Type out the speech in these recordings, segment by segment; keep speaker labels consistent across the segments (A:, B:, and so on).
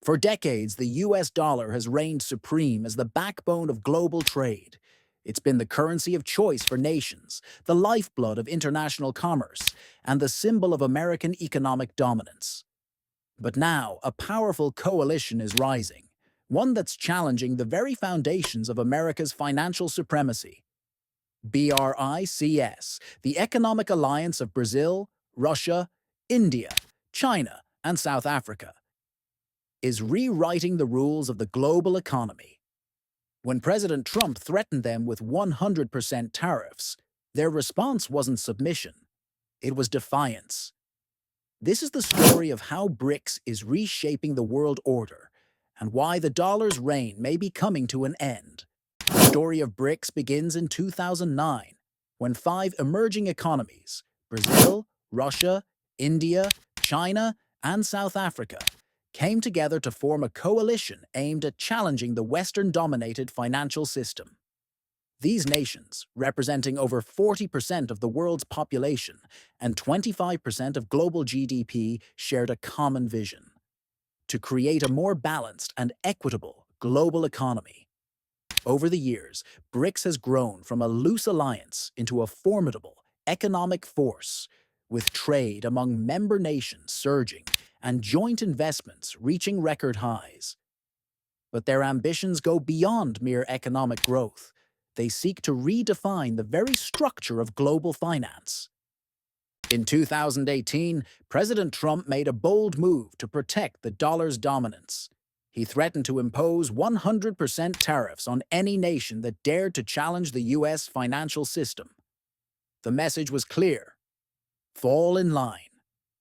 A: For decades, the US dollar has reigned supreme as the backbone of global trade. It's been the currency of choice for nations, the lifeblood of international commerce, and the symbol of American economic dominance. But now, a powerful coalition is rising, one that's challenging the very foundations of America's financial supremacy. BRICS, the economic alliance of Brazil, Russia, India, China, and South Africa, is rewriting the rules of the global economy. When President Trump threatened them with 100% tariffs, their response wasn't submission, it was defiance. This is the story of how BRICS is reshaping the world order and why the dollar's reign may be coming to an end. The story of BRICS begins in 2009, when five emerging economies, Brazil, Russia, India, China, and South Africa, came together to form a coalition aimed at challenging the Western-dominated financial system. These nations, representing over 40% of the world's population and 25% of global GDP, shared a common vision: to create a more balanced and equitable global economy. Over the years, BRICS has grown from a loose alliance into a formidable economic force, with trade among member nations surging and joint investments reaching record highs. But their ambitions go beyond mere economic growth. They seek to redefine the very structure of global finance. In 2018, President Trump made a bold move to protect the dollar's dominance. He threatened to impose 100% tariffs on any nation that dared to challenge the US financial system. The message was clear: fall in line,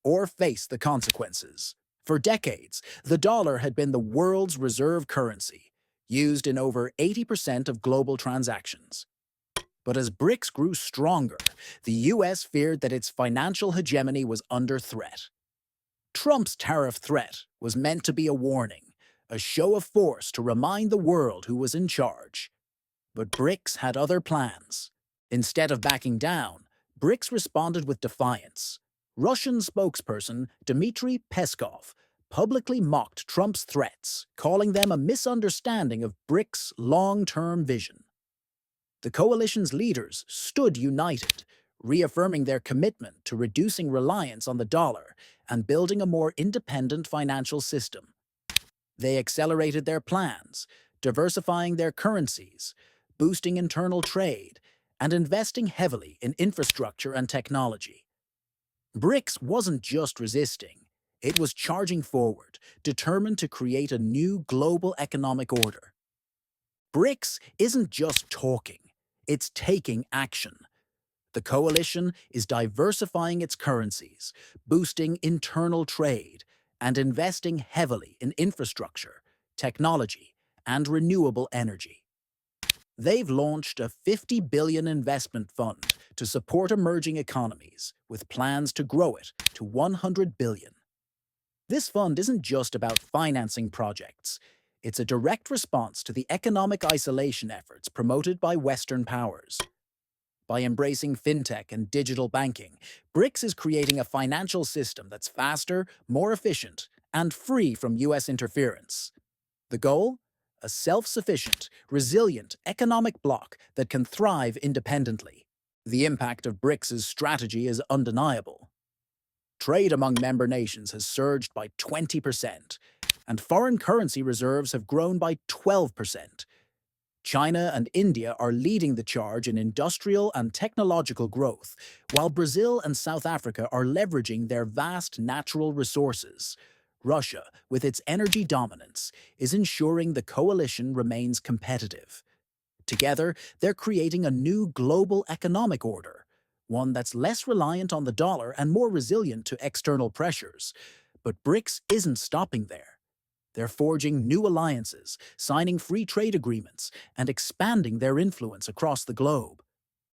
A: or face the consequences. For decades, the dollar had been the world's reserve currency, used in over 80% of global transactions. But as BRICS grew stronger, the US feared that its financial hegemony was under threat. Trump's tariff threat was meant to be a warning, a show of force to remind the world who was in charge. But BRICS had other plans. Instead of backing down, BRICS responded with defiance. Russian spokesperson Dmitry Peskov publicly mocked Trump's threats, calling them a misunderstanding of BRICS' long-term vision. The coalition's leaders stood united, reaffirming their commitment to reducing reliance on the dollar and building a more independent financial system. They accelerated their plans, diversifying their currencies, boosting internal trade, and investing heavily in infrastructure and technology. BRICS wasn't just resisting, it was charging forward, determined to create a new global economic order. BRICS isn't just talking, it's taking action. The coalition is diversifying its currencies, boosting internal trade, and investing heavily in infrastructure, technology, and renewable energy. They've launched a $50 billion investment fund to support emerging economies, with plans to grow it to $100 billion. This fund isn't just about financing projects. It's a direct response to the economic isolation efforts promoted by Western powers. By embracing fintech and digital banking, BRICS is creating a financial system that's faster, more efficient, and free from US interference. The goal? A self-sufficient, resilient economic bloc that can thrive independently. The impact of BRICS' strategy is undeniable. Trade among member nations has surged by 20%, and foreign currency reserves have grown by 12%. China and India are leading the charge in industrial and technological growth, while Brazil and South Africa are leveraging their vast natural resources. Russia, with its energy dominance, is ensuring the coalition remains competitive. Together, they're creating a new global economic order, one that's less reliant on the dollar and more resilient to external pressures. But BRICS isn't stopping there. They're forging new alliances, signing free trade agreements, and expanding their influence across the globe.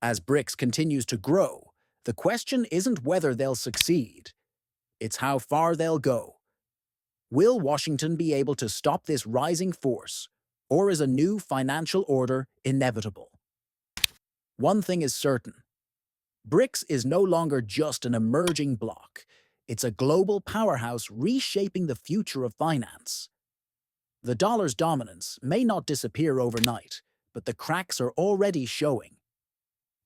A: As BRICS continues to grow, the question isn't whether they'll succeed, it's how far they'll go. Will Washington be able to stop this rising force, or is a new financial order inevitable? One thing is certain: BRICS is no longer just an emerging bloc. It's a global powerhouse reshaping the future of finance. The dollar's dominance may not disappear overnight, but the cracks are already showing.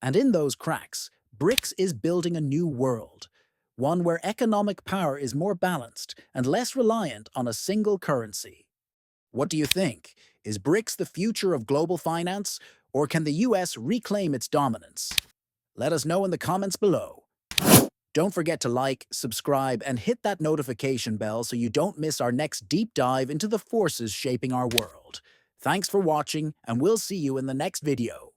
A: And in those cracks, BRICS is building a new world, one where economic power is more balanced and less reliant on a single currency. What do you think? Is BRICS the future of global finance, or can the US reclaim its dominance? Let us know in the comments below. Don't forget to like, subscribe, and hit that notification bell so you don't miss our next deep dive into the forces shaping our world. Thanks for watching, and we'll see you in the next video.